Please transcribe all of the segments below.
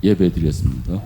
예배드렸습니다.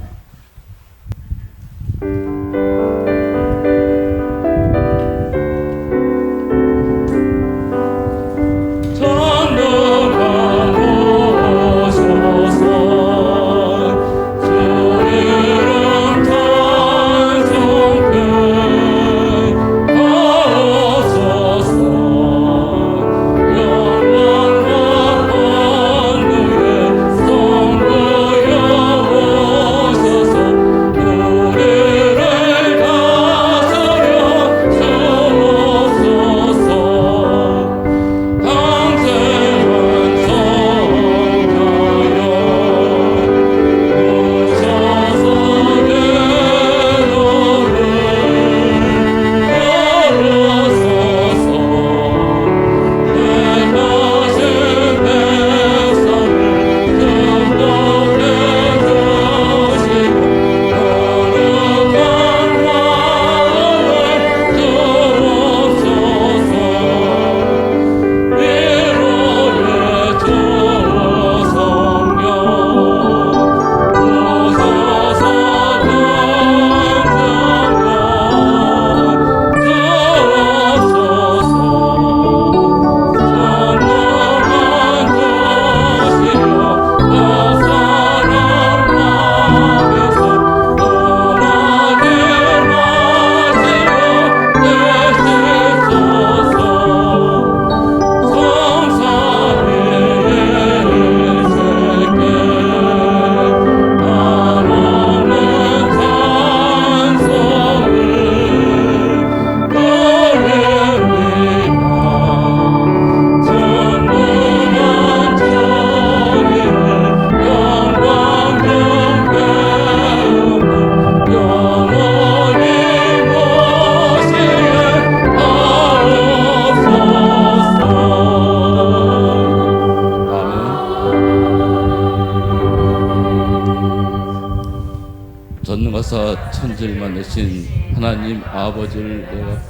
전능하사 천지를 만드신 하나님 아버지를 내가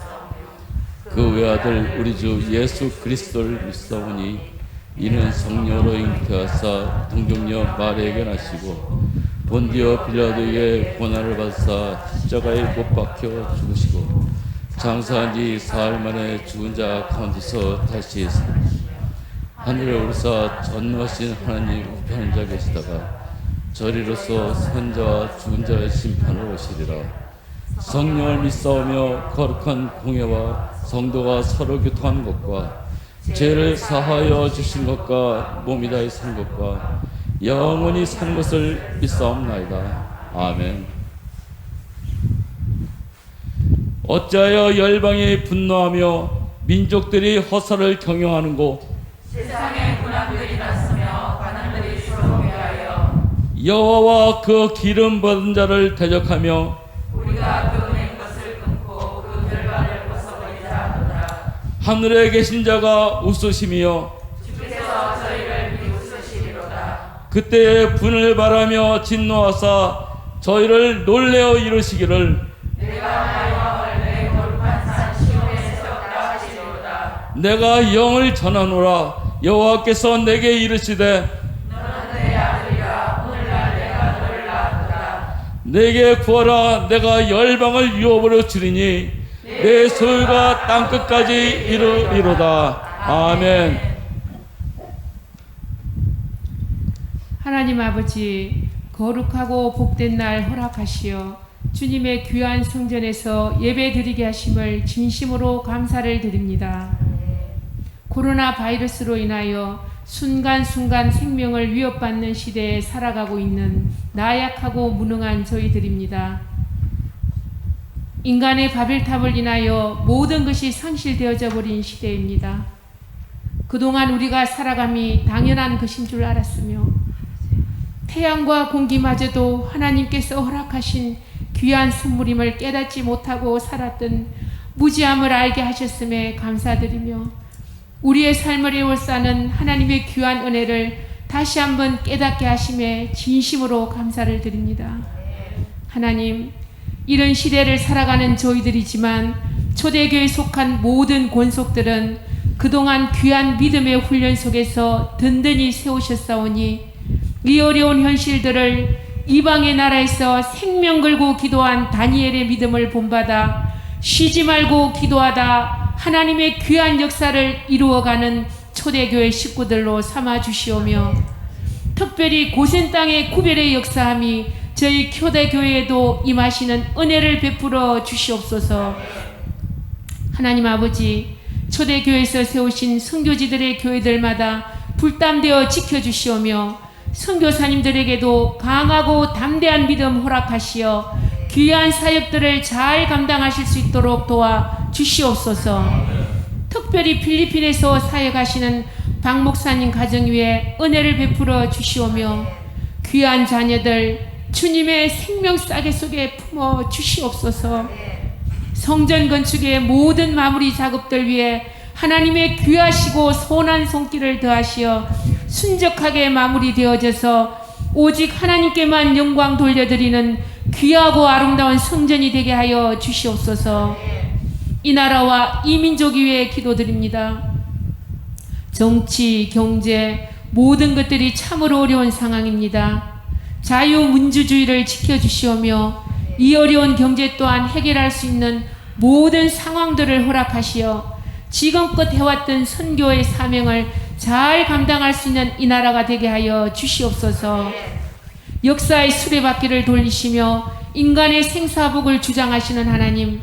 그 외아들 우리 주 예수 그리스도를 믿사오니 이는 성령으로 잉태하사 동정녀 마리아에게 나시고 본디오 빌라도에게 고난을 받으사 십자가에 못 박혀 죽으시고 장사한 지 사흘 만에 죽은 자 가운데서 다시 하늘에 오르사 전능하신 하나님 우편한 자 계시다가 저리로서 선자와 죽은 자의 심판을 오시리라. 성령을 믿사오며 거룩한 공예와 성도가 서로 교통하는 것과 죄를 사하여 주신 것과 몸이 다해 산 것과 영원히 산 것을 믿사옵나이다. 아멘. 어찌하여 열방이 분노하며 민족들이 허사를 경영하는고 세상의 군왕들이 났으며 관원들이 서로 위하여 여호와와 그 기름 받은 자를 대적하며 우리가 그 은행 것을 끊고 그 결과를 벗어버리자 하도다. 하늘에 계신 자가 웃으시며 주께서 저희를 비웃으시리로다. 그때에 분을 바라며 진노하사 저희를 놀래어 이루시기를 내가 나의 왕을 내 거룩한 산 시온에 세웠다 하시리로다. 내가 영을 전하노라. 여호와께서 내게 이르시되 너는 내 아들이라. 오늘날 내가 너를 낳았도다. 내게 구하라. 내가 열방을 유업으로 주리니 내 소유가 땅끝까지 이르리로다. 아멘. 하나님 아버지, 거룩하고 복된 날 허락하시어 주님의 귀한 성전에서 예배드리게 하심을 진심으로 감사를 드립니다. 코로나 바이러스로 인하여 순간순간 생명을 위협받는 시대에 살아가고 있는 나약하고 무능한 저희들입니다. 인간의 바벨탑을 인하여 모든 것이 상실되어져 버린 시대입니다. 그동안 우리가 살아감이 당연한 것인 줄 알았으며 태양과 공기마저도 하나님께서 허락하신 귀한 선물임을 깨닫지 못하고 살았던 무지함을 알게 하셨음에 감사드리며 우리의 삶을 에워싸는 하나님의 귀한 은혜를 다시 한번 깨닫게 하심에 진심으로 감사를 드립니다. 하나님, 이런 시대를 살아가는 저희들이지만 초대교회에 속한 모든 권속들은 그동안 귀한 믿음의 훈련 속에서 든든히 세우셨사오니 이 어려운 현실들을 이방의 나라에서 생명 걸고 기도한 다니엘의 믿음을 본받아 쉬지 말고 기도하다 하나님의 귀한 역사를 이루어가는 초대교회 식구들로 삼아 주시오며, 특별히 고센 땅의 구별의 역사함이 저희 초대교회에도 임하시는 은혜를 베풀어 주시옵소서. 하나님 아버지, 초대교회에서 세우신 선교지들의 교회들마다 불담되어 지켜주시오며, 선교사님들에게도 강하고 담대한 믿음 허락하시어 귀한 사역들을 잘 감당하실 수 있도록 도와 주시옵소서. 특별히 필리핀에서 사역하시는 박 목사님 가정 위에 은혜를 베풀어 주시오며, 귀한 자녀들 주님의 생명 싸개 속에 품어 주시옵소서. 성전 건축의 모든 마무리 작업들 위해 하나님의 귀하시고 선한 손길을 더하시어 순적하게 마무리되어져서 오직 하나님께만 영광 돌려드리는 귀하고 아름다운 성전이 되게 하여 주시옵소서. 이 나라와 이 민족이 위해 기도드립니다. 정치, 경제 모든 것들이 참으로 어려운 상황입니다. 자유민주주의를 지켜주시오며 이 어려운 경제 또한 해결할 수 있는 모든 상황들을 허락하시어 지금껏 해왔던 선교의 사명을 잘 감당할 수 있는 이 나라가 되게 하여 주시옵소서. 역사의 수레바퀴를 돌리시며 인간의 생사복을 주장하시는 하나님,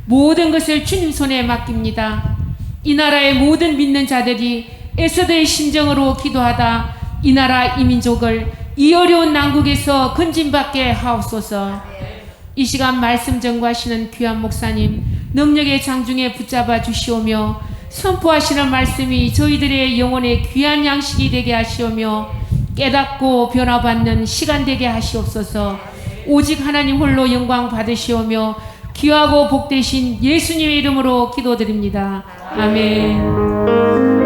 모든 것을 주님 손에 맡깁니다. 이 나라의 모든 믿는 자들이 에서드의 심정으로 기도하다 이 나라 이 민족을 이 어려운 난국에서 건진받게 하옵소서. 이 시간 말씀 전구하시는 귀한 목사님 능력의 장중에 붙잡아 주시오며, 선포하시는 말씀이 저희들의 영혼의 귀한 양식이 되게 하시오며 깨닫고 변화받는 시간 되게 하시옵소서. 오직 하나님 홀로 영광 받으시오며 귀하고 복되신 예수님의 이름으로 기도드립니다. 아멘. 그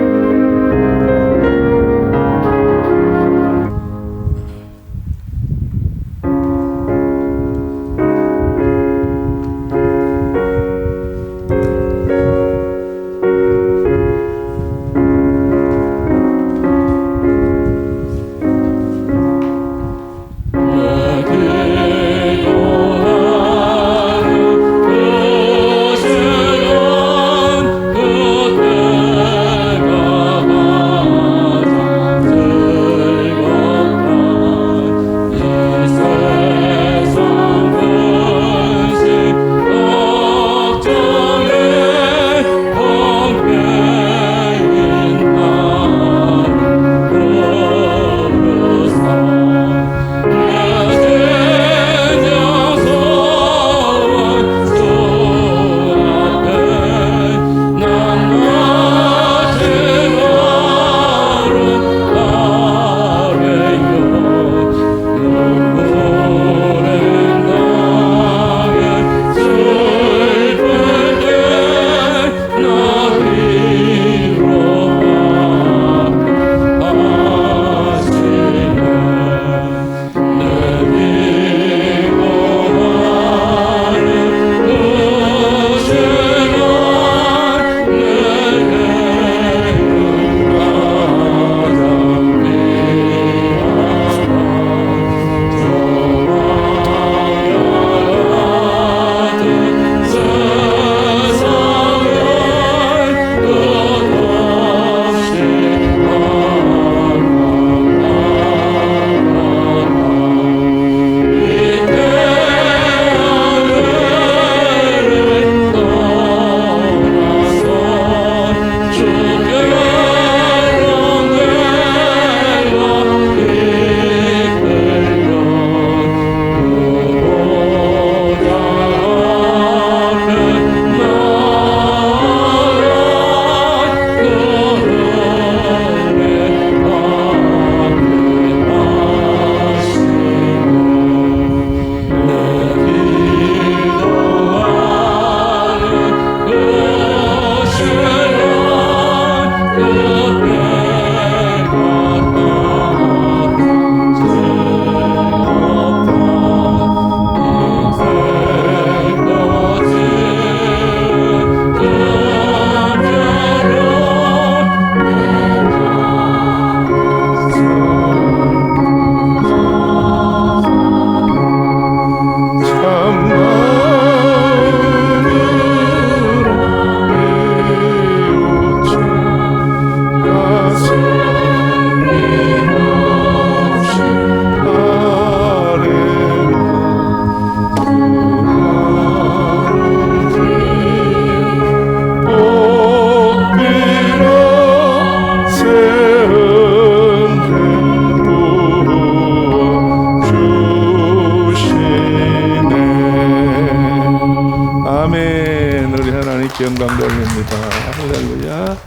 할렐루야.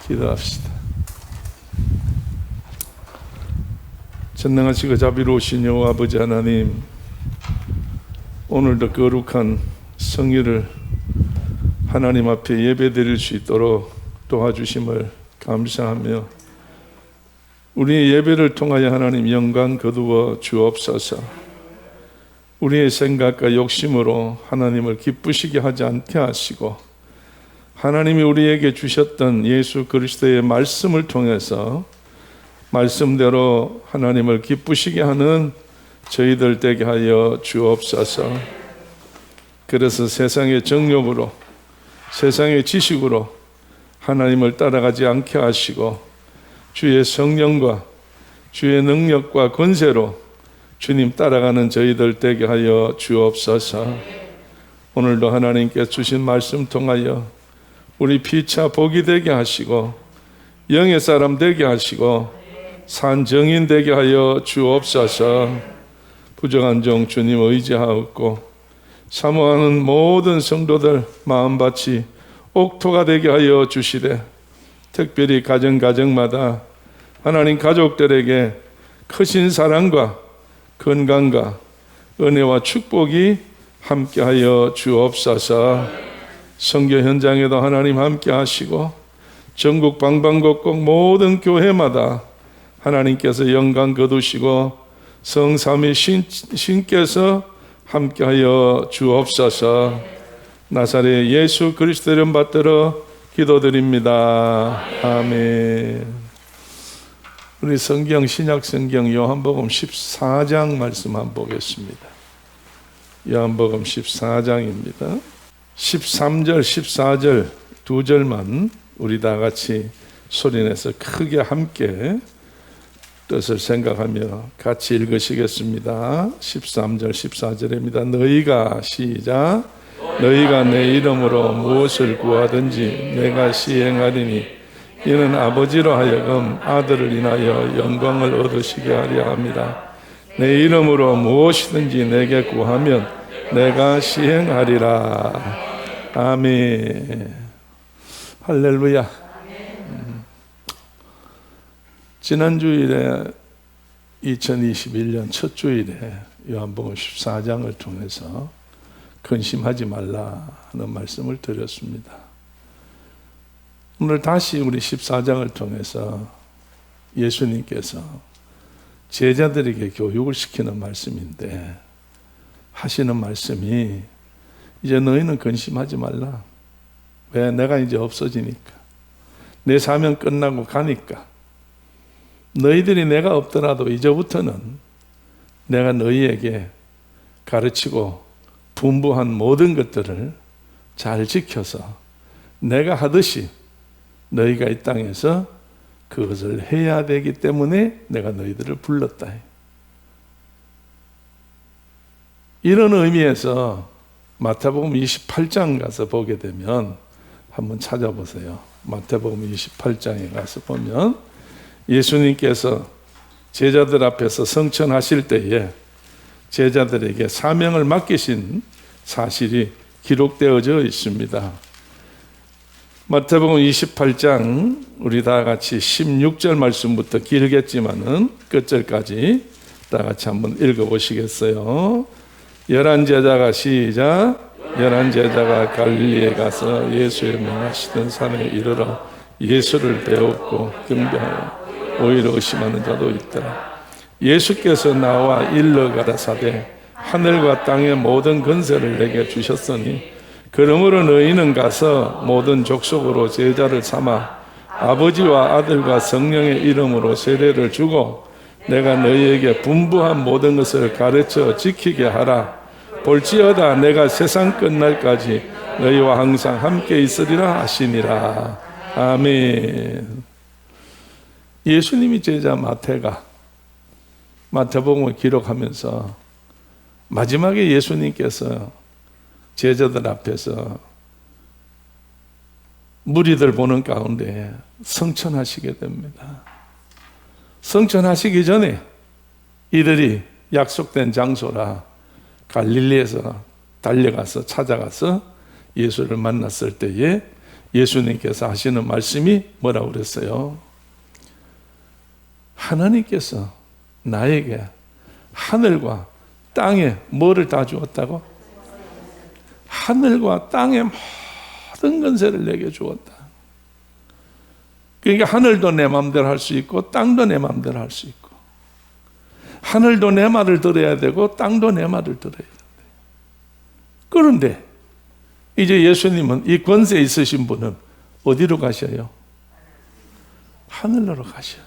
기도합시다. 전능하시고 자비로우신 여호와 아버지 하나님, 오늘도 거룩한 성일을 하나님 앞에 예배드릴 수 있도록 도와주심을 감사하며 우리의 예배를 통하여 하나님 영광 거두어 주옵소서. 우리의 생각과 욕심으로 하나님을 기쁘시게 하지 않게 하시고 하나님이 우리에게 주셨던 예수 그리스도의 말씀을 통해서 말씀대로 하나님을 기쁘시게 하는 저희들 되게 하여 주옵소서. 그래서 세상의 정욕으로 세상의 지식으로 하나님을 따라가지 않게 하시고 주의 성령과 주의 능력과 권세로 주님 따라가는 저희들 되게 하여 주옵소서. 오늘도 하나님께 주신 말씀 통하여 우리 피차 복이 되게 하시고 영의 사람 되게 하시고 산 정인 되게 하여 주옵소서. 부정한 종 주님 의지하옵고 사모하는 모든 성도들 마음밭이 옥토가 되게 하여 주시되 특별히 가정마다 하나님 가족들에게 크신 사랑과 건강과 은혜와 축복이 함께하여 주옵소서. 선교 현장에도 하나님 함께 하시고 전국 방방곡곡 모든 교회마다 하나님께서 영광 거두시고 성삼위 신께서 함께하여 주옵소서. 나사렛 예수 그리스도 이름 받들어 기도드립니다. 아멘. 우리 성경 신약 성경 요한복음 14장 말씀 한번 보겠습니다. 요한복음 14장입니다. 13절 14절 두 절만 우리 다 같이 소리내서 크게 함께 뜻을 생각하며 같이 읽으시겠습니다. 13절 14절입니다. 너희가 시작. 너희가 내 이름으로 무엇을 구하든지 내가 시행하리니 이는 아버지로 하여금 아들을 인하여 영광을 얻으시게 하려 함이라. 내 이름으로 무엇이든지 내게 구하면 내가 시행하리라. 아멘. 할렐루야. 지난 주일에 2021년 첫 주일에 요한복음 14장을 통해서 근심하지 말라 하는 말씀을 드렸습니다. 오늘 다시 우리 14장을 통해서 예수님께서 제자들에게 교육을 시키는 말씀인데 하시는 말씀이 이제 너희는 근심하지 말라. 왜? 내가 이제 없어지니까. 내 사명 끝나고 가니까. 너희들이 내가 없더라도 이제부터는 내가 너희에게 가르치고 분부한 모든 것들을 잘 지켜서 내가 하듯이 너희가 이 땅에서 그것을 해야 되기 때문에 내가 너희들을 불렀다. 이런 의미에서 마태복음 28장 가서 보게 되면 한번 찾아보세요. 마태복음 28장에 가서 보면 예수님께서 제자들 앞에서 성천하실 때에 제자들에게 사명을 맡기신 사실이 기록되어져 있습니다. 마태복음 28장 우리 다 같이 16절 말씀부터 길겠지만은 끝절까지 다 같이 한번 읽어보시겠어요? 11제자가 시작. 11제자가 갈릴리에 가서 예수의 명하시던 산에 이르러 예수를 배웠고 경배하여 오히려 의심하는 자도 있더라. 예수께서 나와 일러 가라사대 하늘과 땅의 모든 권세를 내게 주셨으니 그러므로 너희는 가서 모든 족속으로 제자를 삼아 아버지와 아들과 성령의 이름으로 세례를 주고 내가 너희에게 분부한 모든 것을 가르쳐 지키게 하라. 볼지어다 내가 세상 끝날까지 너희와 항상 함께 있으리라 하시니라. 아멘. 예수님이 제자 마태가 마태복음을 기록하면서 마지막에 예수님께서 제자들 앞에서 무리들 보는 가운데 성천하시게 됩니다. 성천하시기 전에 이들이 약속된 장소라 갈릴리에서 달려가서 찾아가서 예수를 만났을 때에 예수님께서 하시는 말씀이 뭐라고 그랬어요? 하나님께서 나에게 하늘과 땅에 뭐를 다 주었다고? 하늘과 땅의 모든 권세를 내게 주었다. 그러니까 하늘도 내 마음대로 할 수 있고 땅도 내 마음대로 할 수 있고, 하늘도 내 말을 들어야 되고 땅도 내 말을 들어야 돼. 그런데 이제 예수님은, 이 권세 있으신 분은 어디로 가셔요? 하늘로 가셔요.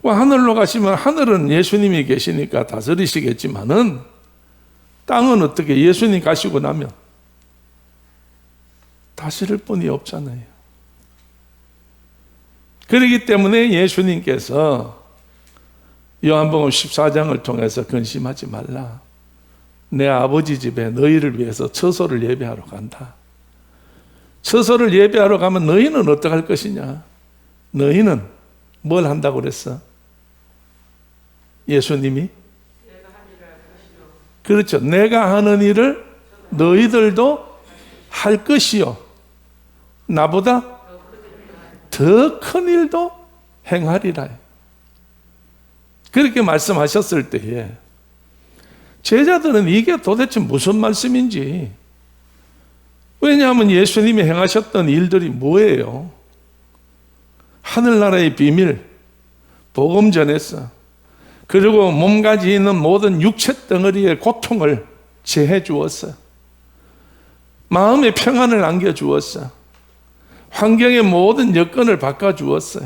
하늘로 가시면, 하늘은 예수님이 계시니까 다스리시겠지만은 땅은 어떻게, 예수님 가시고 나면 다스릴 분이 없잖아요. 그렇기 때문에 예수님께서 요한복음 14장을 통해서 근심하지 말라. 내 아버지 집에 너희를 위해서 처소를 예배하러 간다. 처소를 예배하러 가면 너희는 어떻게 할 것이냐? 너희는 뭘 한다고 그랬어? 예수님이? 그렇죠. 내가 하는 일을 너희들도 할 것이요, 나보다 더 큰 일도 행하리라. 그렇게 말씀하셨을 때에 제자들은 이게 도대체 무슨 말씀인지, 왜냐하면 예수님이 행하셨던 일들이 뭐예요? 하늘나라의 비밀, 복음 전했어. 그리고 몸가지 있는 모든 육체 덩어리의 고통을 제해 주었어. 마음의 평안을 안겨 주었어. 환경의 모든 여건을 바꿔 주었어.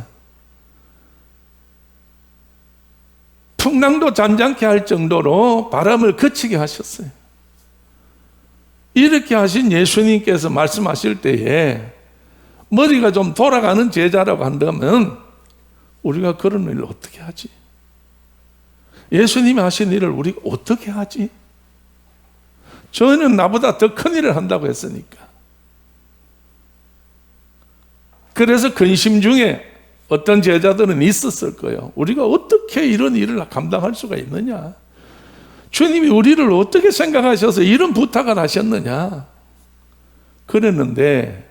풍랑도 잠잠케 할 정도로 바람을 그치게 하셨어요. 이렇게 하신 예수님께서 말씀하실 때에 머리가 좀 돌아가는 제자라고 한다면 우리가 그런 일을 어떻게 하지? 예수님이 하신 일을 우리가 어떻게 하지? 저는 나보다 더 큰 일을 한다고 했으니까. 그래서 근심 중에 어떤 제자들은 있었을 거예요. 우리가 어떻게 이런 일을 감당할 수가 있느냐? 주님이 우리를 어떻게 생각하셔서 이런 부탁을 하셨느냐? 그랬는데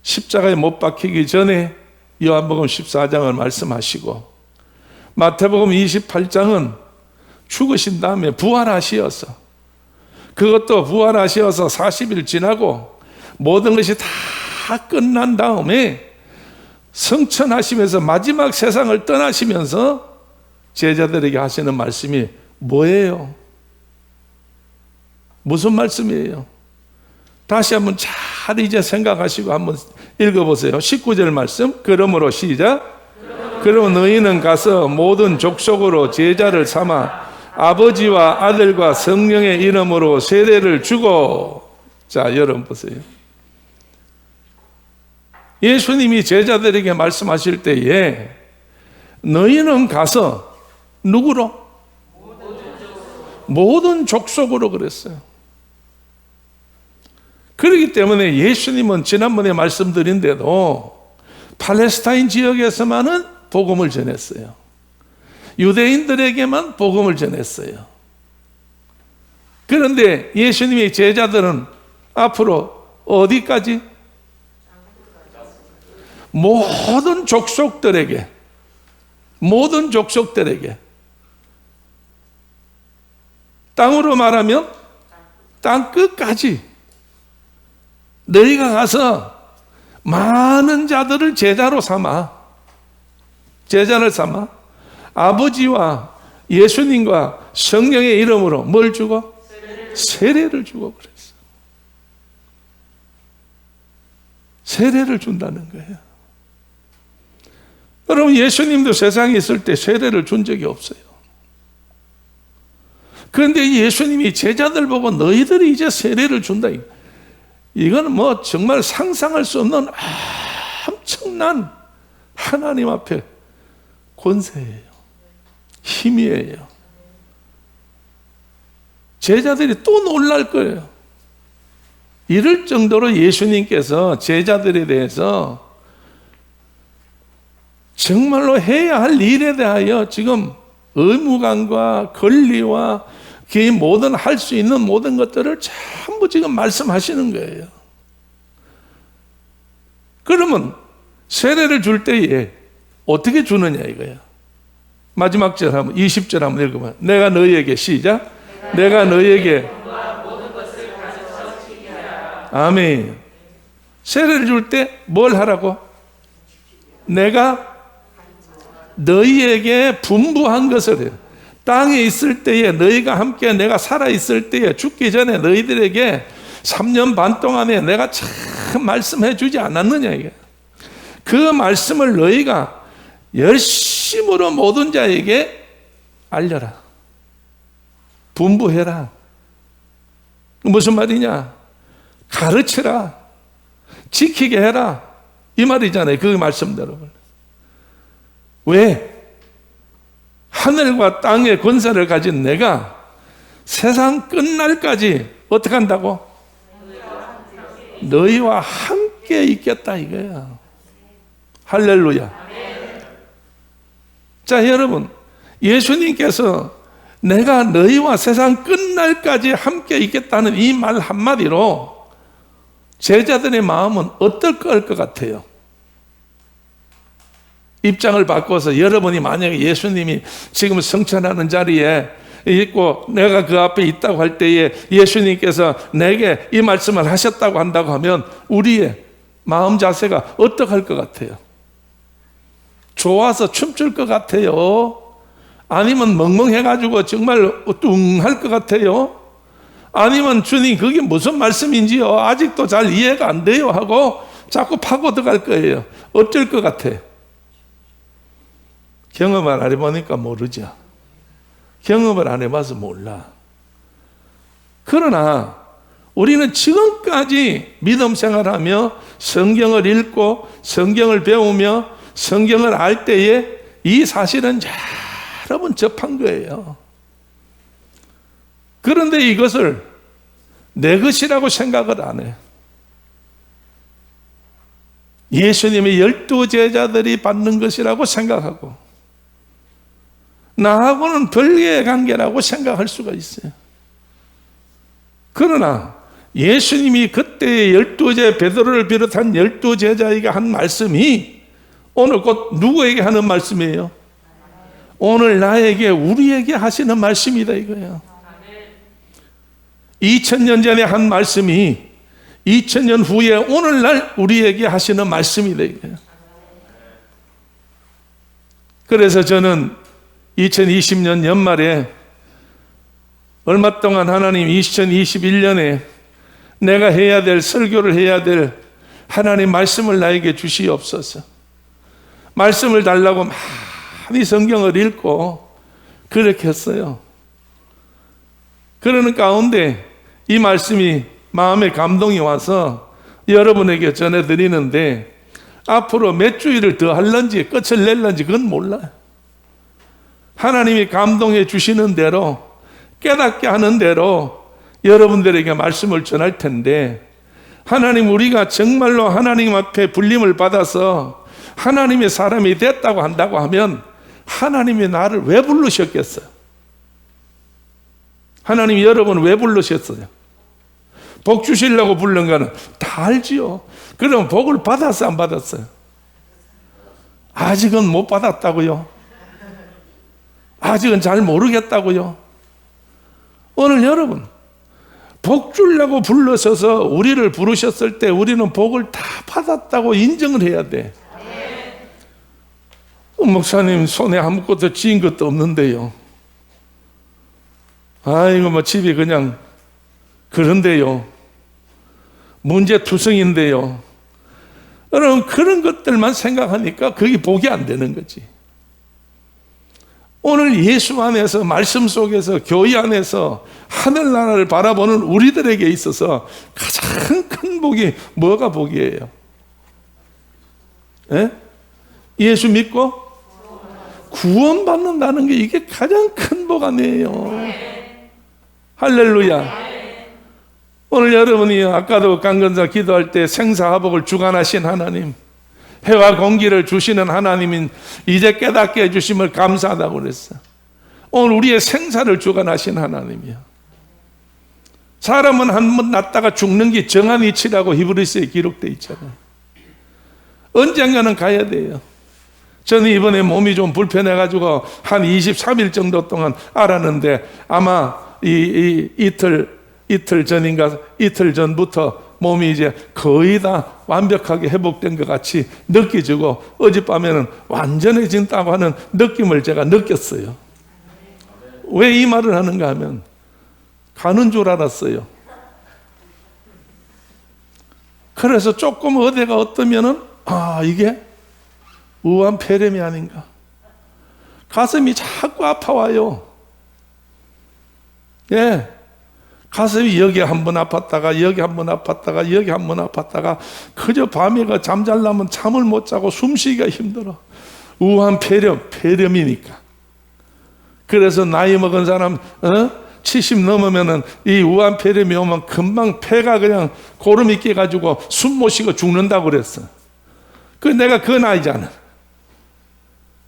십자가에 못 박히기 전에 요한복음 14장을 말씀하시고, 마태복음 28장은 죽으신 다음에 부활하시어서, 그것도 부활하시어서 40일 지나고 모든 것이 다 끝난 다음에 성천하시면서 마지막 세상을 떠나시면서 제자들에게 하시는 말씀이 뭐예요? 무슨 말씀이에요? 다시 한번 잘 이제 생각하시고 한번 읽어보세요. 19절 말씀. 그러므로 시작. 그러면 너희는 가서 모든 족속으로 제자를 삼아 아버지와 아들과 성령의 이름으로 세례를 주고. 자, 여러분 보세요. 예수님이 제자들에게 말씀하실 때에 너희는 가서 누구로? 모든 족속으로 그랬어요. 그렇기 때문에 예수님은 지난번에 말씀드린 대로 팔레스타인 지역에서만은 복음을 전했어요. 유대인들에게만 복음을 전했어요. 그런데 예수님의 제자들은 앞으로 어디까지? 모든 족속들에게, 땅으로 말하면 땅 끝까지 너희가 가서 많은 자들을 제자를 삼아 아버지와 예수님과 성령의 이름으로 뭘 주고? 세례를 주고 그랬어. 세례를 준다는 거예요. 여러분, 예수님도 세상에 있을 때 세례를 준 적이 없어요. 그런데 예수님이 제자들 보고 너희들이 이제 세례를 준다. 이거는 뭐 정말 상상할 수 없는 엄청난 하나님 앞에 권세예요. 힘이에요. 제자들이 또 놀랄 거예요. 이럴 정도로 예수님께서 제자들에 대해서 정말로 해야 할 일에 대하여 지금 의무감과 권리와 그 모든 할 수 있는 모든 것들을 전부 지금 말씀하시는 거예요. 그러면 세례를 줄 때에 어떻게 주느냐 이거야. 마지막 절 한번 20절 한번 읽어봐. 내가 너희에게 시작. 내가 너희에게 아멘. 세례를 줄 때 뭘 하라고? 내가 너희에게 분부한 것을 해요. 땅에 있을 때에 너희가 함께 내가 살아있을 때에 죽기 전에 너희들에게 3년 반 동안에 내가 참 말씀해 주지 않았느냐 이게. 그 말씀을 너희가 열심으로 모든 자에게 알려라. 분부해라. 무슨 말이냐? 가르치라. 지키게 해라. 이 말이잖아요. 그 말씀대로. 왜? 하늘과 땅의 권세를 가진 내가 세상 끝날까지 어떻게 한다고? 너희와 함께 있겠다 이거야. 할렐루야. 자, 여러분, 예수님께서 내가 너희와 세상 끝날까지 함께 있겠다는 이 말 한마디로 제자들의 마음은 어떨 것 같아요? 입장을 바꿔서 여러분이 만약에 예수님이 지금 성천하는 자리에 있고 내가 그 앞에 있다고 할 때에 예수님께서 내게 이 말씀을 하셨다고 한다고 하면 우리의 마음 자세가 어떡할 것 같아요? 좋아서 춤출 것 같아요? 아니면 멍멍해가지고 정말 뚱할 것 같아요? 아니면 주님 그게 무슨 말씀인지요? 아직도 잘 이해가 안 돼요 하고 자꾸 파고들어갈 거예요. 어쩔 것 같아? 경험을 안 해보니까 모르죠. 경험을 안 해봐서 몰라. 그러나 우리는 지금까지 믿음 생활하며 성경을 읽고 성경을 배우며 성경을 알 때에 이 사실은 여러 번 접한 거예요. 그런데 이것을 내 것이라고 생각을 안 해. 예수님의 12제자들이 받는 것이라고 생각하고 나하고는 별개의 관계라고 생각할 수가 있어요. 그러나 예수님이 그때의 12제 베드로를 비롯한 12제자에게 한 말씀이 오늘 곧 누구에게 하는 말씀이에요? 오늘 나에게 우리에게 하시는 말씀이다 이거예요. 2000년 전에 한 말씀이 2000년 후에 오늘날 우리에게 하시는 말씀이다 이거예요. 그래서 저는 2020년 연말에 얼마 동안 하나님 2021년에 내가 해야 될 설교를 해야 될 하나님 말씀을 나에게 주시옵소서. 말씀을 달라고 많이 성경을 읽고 그렇게 했어요. 그러는 가운데 이 말씀이 마음에 감동이 와서 여러분에게 전해드리는데 앞으로 몇 주일을 더 할런지 끝을 낼런지 그건 몰라요. 하나님이 감동해 주시는 대로 깨닫게 하는 대로 여러분들에게 말씀을 전할 텐데 하나님 우리가 정말로 하나님 앞에 불림을 받아서 하나님의 사람이 됐다고 한다고 하면 하나님이 나를 왜 부르셨겠어요? 하나님이 여러분을 왜 부르셨어요? 복 주시려고 부른 거는 다 알지요. 그럼 복을 받았어요? 안 받았어요? 아직은 못 받았다고요? 아직은 잘 모르겠다고요? 오늘 여러분 복 주려고 불러셔서 우리를 부르셨을 때 우리는 복을 다 받았다고 인정을 해야 돼. 목사님 손에 아무것도 쥐인 것도 없는데요. 아이고 뭐 집이 그냥 그런데요. 문제투성인데요. 여러분 그런 것들만 생각하니까 그게 복이 안 되는 거지. 오늘 예수 안에서 말씀 속에서 교회 안에서 하늘나라를 바라보는 우리들에게 있어서 가장 큰 복이 뭐가 복이에요? 예? 예수 믿고 구원받는다는 게 이게 가장 큰 복 아니에요. 할렐루야. 오늘 여러분이 아까도 강건사 기도할 때 생사화복을 주관하신 하나님, 해와 공기를 주시는 하나님인 이제 깨닫게 해주심을 감사하다고 그랬어. 오늘 우리의 생사를 주관하신 하나님이야. 사람은 한 번 낳다가 죽는 게 정한 이치라고 히브리서에 기록되어 있잖아요. 언젠가는 가야 돼요. 저는 이번에 몸이 좀 불편해가지고 한 23일 정도 동안 알았는데 아마 이틀 전인가 이틀 전부터 몸이 이제 거의 다 완벽하게 회복된 것 같이 느껴지고 어젯밤에는 완전해진다고 하는 느낌을 제가 느꼈어요. 왜 이 말을 하는가 하면 가는 줄 알았어요. 그래서 조금 어디가 어떠면은 이게 우한 폐렴이 아닌가. 가슴이 자꾸 아파와요. 예. 가슴이 여기 한번 아팠다가 여기 한번 아팠다가 여기 한번 아팠다가 그저 밤에 잠잘라면 잠을 못 자고 숨쉬기가 힘들어. 우한 폐렴이니까. 그래서 나이 먹은 사람 70 넘으면은 이 우한 폐렴이 오면 금방 폐가 그냥 고름이 끼가지고 숨 못 쉬고 죽는다고 그랬어. 내가 그 나이잖아.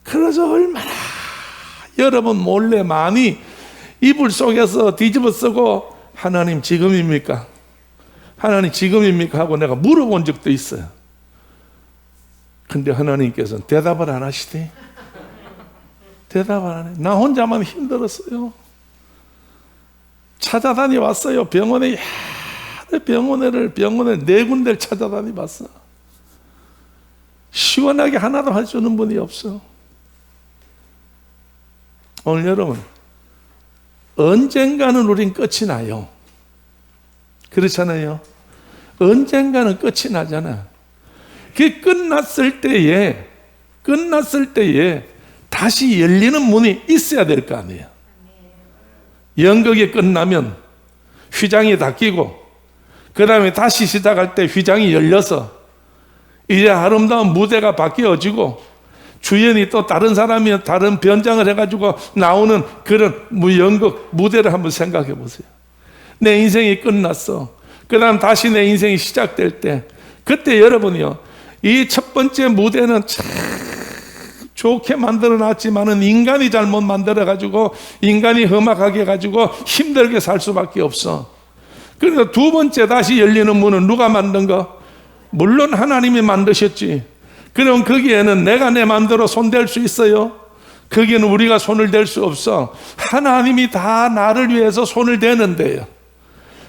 그래서 얼마나 여러분 몰래 많이 이불 속에서 뒤집어 쓰고 하나님 지금입니까? 하나님 지금입니까? 하고 내가 물어본 적도 있어요. 근데 하나님께서는 대답을 안 하시대. 대답을 안 해. 나 혼자만 힘들었어요. 찾아다니 왔어요. 병원에 병원에 4군데를 찾아다니 봤어. 시원하게 하나도 해주는 분이 없어. 오늘 여러분, 언젠가는 우린 끝이 나요. 그렇잖아요. 언젠가는 끝이 나잖아. 그게 끝났을 때에 다시 열리는 문이 있어야 될 거 아니에요. 연극이 끝나면 휘장이 닫히고 그 다음에 다시 시작할 때 휘장이 열려서 이제 아름다운 무대가 바뀌어지고 주연이 또 다른 사람이 다른 변장을 해가지고 나오는 그런 연극 무대를 한번 생각해 보세요. 내 인생이 끝났어. 그 다음 다시 내 인생이 시작될 때 그때 여러분이요, 이 첫 번째 무대는 참 좋게 만들어 놨지만은 인간이 잘못 만들어 가지고 인간이 험악하게 해가지고 힘들게 살 수밖에 없어. 그래서 두 번째 다시 열리는 문은 누가 만든 거? 물론 하나님이 만드셨지. 그럼 거기에는 내가 내 마음대로 손댈 수 있어요? 거기에는 우리가 손을 댈 수 없어. 하나님이 다 나를 위해서 손을 대는데요.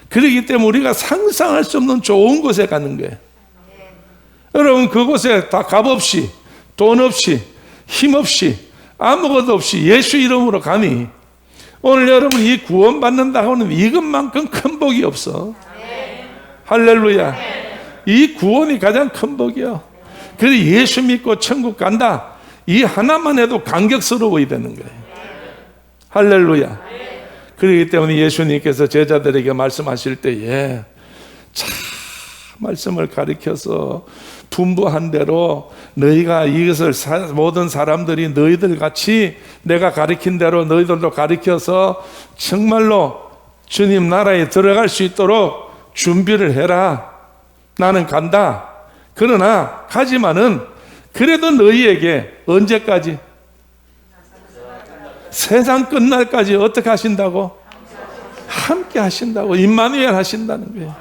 그렇기 때문에 우리가 상상할 수 없는 좋은 곳에 가는 거예요. 여러분, 그곳에 다 값 없이, 돈 없이, 힘 없이, 아무것도 없이 예수 이름으로 가니 오늘 여러분 이 구원받는다고 하는 이것만큼 큰 복이 없어. 할렐루야. 이 구원이 가장 큰 복이야. 그래서 예수 믿고 천국 간다, 이 하나만 해도 감격스러워야 되는 거예요. 할렐루야. 그렇기 때문에 예수님께서 제자들에게 말씀하실 때에 참 말씀을 가르쳐서 분부한 대로 너희가 이것을 모든 사람들이 너희들 같이 내가 가르친 대로 너희들도 가르쳐서 정말로 주님 나라에 들어갈 수 있도록 준비를 해라. 나는 간다. 그러나 가지만은 그래도 너희에게 언제까지? 세상 끝날까지 어떻게 하신다고? 함께 하신다고. 임마누엘 하신다는 거예요.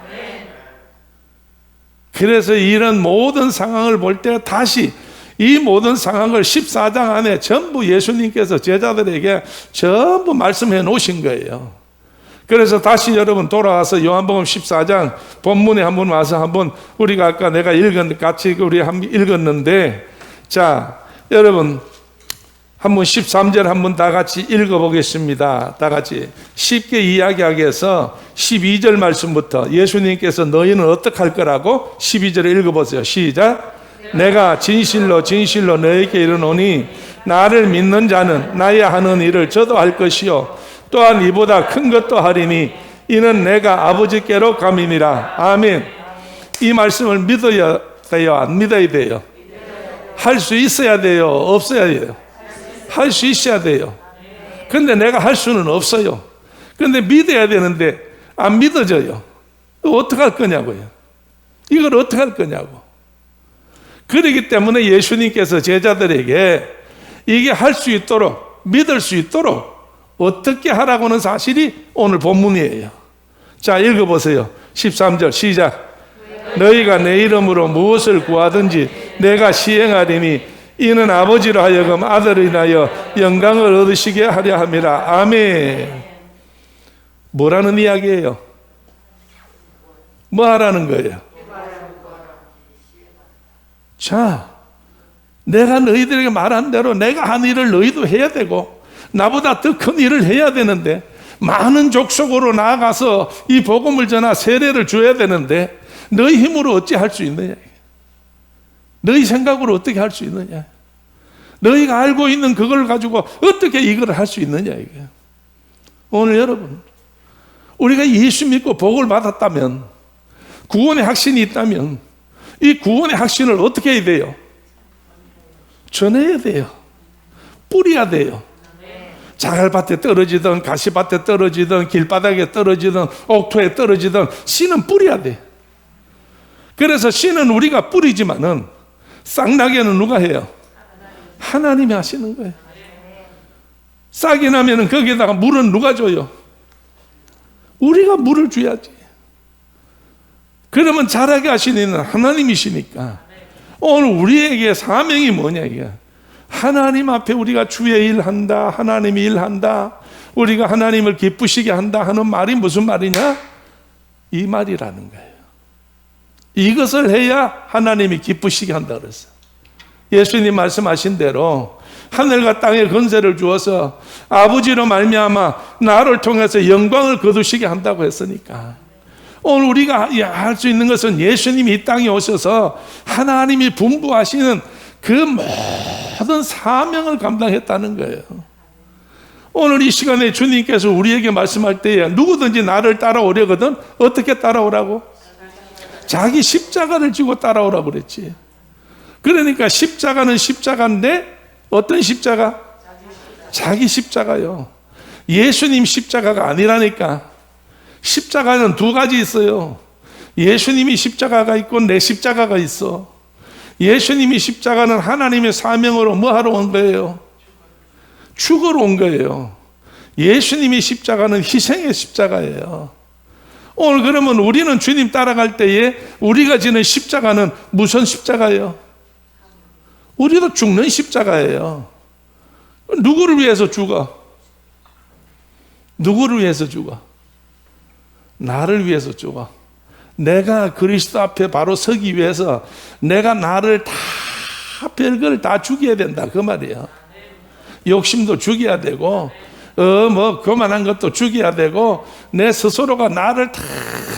그래서 이런 모든 상황을 볼 때 다시 이 모든 상황을 14장 안에 전부 예수님께서 제자들에게 전부 말씀해 놓으신 거예요. 그래서 다시 여러분 돌아와서 요한복음 14장 본문에 한번 와서 한번 우리가 아까 내가 같이 우리 한번 읽었는데, 자 여러분 한번 13절 한번 다 같이 읽어보겠습니다. 다 같이 쉽게 이야기하기 위해서 12절 말씀부터 예수님께서 너희는 어떻게 할 거라고 12절에 읽어보세요. 시작. 내가 진실로 진실로 너희에게 이르노니 나를 믿는 자는 나의 하는 일을 저도 할 것이요 또한 이보다 큰 것도 하리니 이는 내가 아버지께로 감이니라. 아멘. 이 말씀을 믿어야 돼요? 안 믿어야 돼요? 할 수 있어야 돼요? 없어야 돼요? 할 수 있어야 돼요. 근데 내가 할 수는 없어요. 근데 믿어야 되는데 안 믿어져요. 어떻게 할 거냐고요. 이걸 어떻게 할 거냐고. 그렇기 때문에 예수님께서 제자들에게 이게 할 수 있도록, 믿을 수 있도록 어떻게 하라고 하는 사실이 오늘 본문이에요. 자, 읽어보세요. 13절 시작. 너희가 내 이름으로 무엇을 구하든지 내가 시행하리니 이는 아버지로 하여금 아들을 인하여 영광을 얻으시게 하려 함이라. 아멘. 뭐라는 이야기예요? 뭐 하라는 거예요? 자, 내가 너희들에게 말한 대로 내가 한 일을 너희도 해야 되고 나보다 더 큰 일을 해야 되는데 많은 족속으로 나아가서 이 복음을 전하 세례를 줘야 되는데 너희 힘으로 어찌 할 수 있느냐? 너희 생각으로 어떻게 할 수 있느냐? 너희가 알고 있는 그걸 가지고 어떻게 이걸 할 수 있느냐? 이게. 오늘 여러분, 우리가 예수 믿고 복을 받았다면, 구원의 확신이 있다면 이 구원의 확신을 어떻게 해야 돼요? 전해야 돼요. 뿌려야 돼요. 자갈밭에 떨어지든 가시밭에 떨어지든 길바닥에 떨어지든 옥토에 떨어지든 씨는 뿌려야 돼. 그래서 씨는 우리가 뿌리지만은 싹나게는 누가 해요? 하나님이 하시는 거예요. 싹이 나면은 거기에다가 물은 누가 줘요? 우리가 물을 줘야지. 그러면 자라게 하시는 하나님이시니까 오늘 우리에게 사명이 뭐냐 이게. 하나님 앞에 우리가 주의 일한다, 하나님이 일한다, 우리가 하나님을 기쁘시게 한다 하는 말이 무슨 말이냐? 이 말이라는 거예요. 이것을 해야 하나님이 기쁘시게 한다 그랬어요. 예수님 말씀하신 대로 하늘과 땅의 권세를 주어서 아버지로 말미암아 나를 통해서 영광을 거두시게 한다고 했으니까 오늘 우리가 할 수 있는 것은 예수님이 이 땅에 오셔서 하나님이 분부하시는 그 모든 사명을 감당했다는 거예요. 오늘 이 시간에 주님께서 우리에게 말씀할 때에 누구든지 나를 따라오려거든 어떻게 따라오라고? 자기 십자가를 지고 따라오라고 그랬지. 그러니까 십자가는 십자가인데 어떤 십자가? 자기 십자가요. 예수님 십자가가 아니라니까. 십자가는 두 가지 있어요. 예수님이 십자가가 있고 내 십자가가 있어. 예수님이 십자가는 하나님의 사명으로 뭐 하러 온 거예요? 죽으러 온 거예요. 예수님이 십자가는 희생의 십자가예요. 오늘 그러면 우리는 주님 따라갈 때에 우리가 지는 십자가는 무슨 십자가예요? 우리도 죽는 십자가예요. 누구를 위해서 죽어? 누구를 위해서 죽어? 나를 위해서 죽어. 내가 그리스도 앞에 바로 서기 위해서 내가 나를 다 별걸 다 죽여야 된다 그 말이에요. 욕심도 죽여야 되고 뭐 그만한 것도 죽여야 되고 내 스스로가 나를 다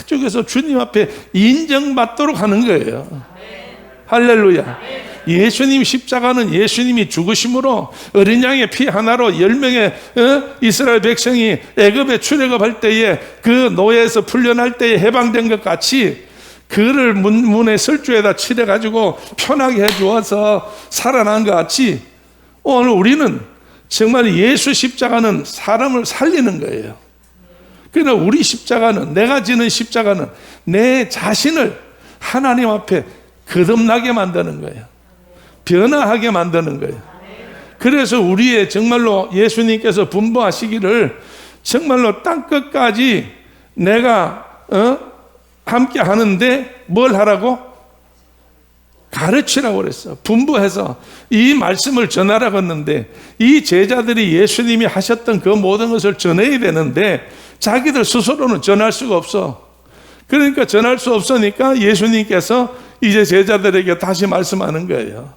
죽여서 주님 앞에 인정받도록 하는 거예요. 할렐루야. 예수님 십자가는 예수님이 죽으심으로 어린 양의 피 하나로 10명의 이스라엘 백성이 애굽에 출애굽할 때에 그 노예에서 풀려날 때에 해방된 것 같이 그를 문에 설주에다 칠해가지고 편하게 해주어서 살아난 것 같이 오늘 우리는 정말 예수 십자가는 사람을 살리는 거예요. 그러나 우리 십자가는, 내가 지는 십자가는 내 자신을 하나님 앞에 거듭나게 만드는 거예요. 변화하게 만드는 거예요. 그래서 우리의 정말로 예수님께서 분부하시기를 정말로 땅끝까지 내가 함께 하는데 뭘 하라고? 가르치라고 그랬어. 분부해서 이 말씀을 전하라고 했는데 이 제자들이 예수님이 하셨던 그 모든 것을 전해야 되는데 자기들 스스로는 전할 수가 없어. 그러니까 전할 수 없으니까 예수님께서 이제 제자들에게 다시 말씀하는 거예요.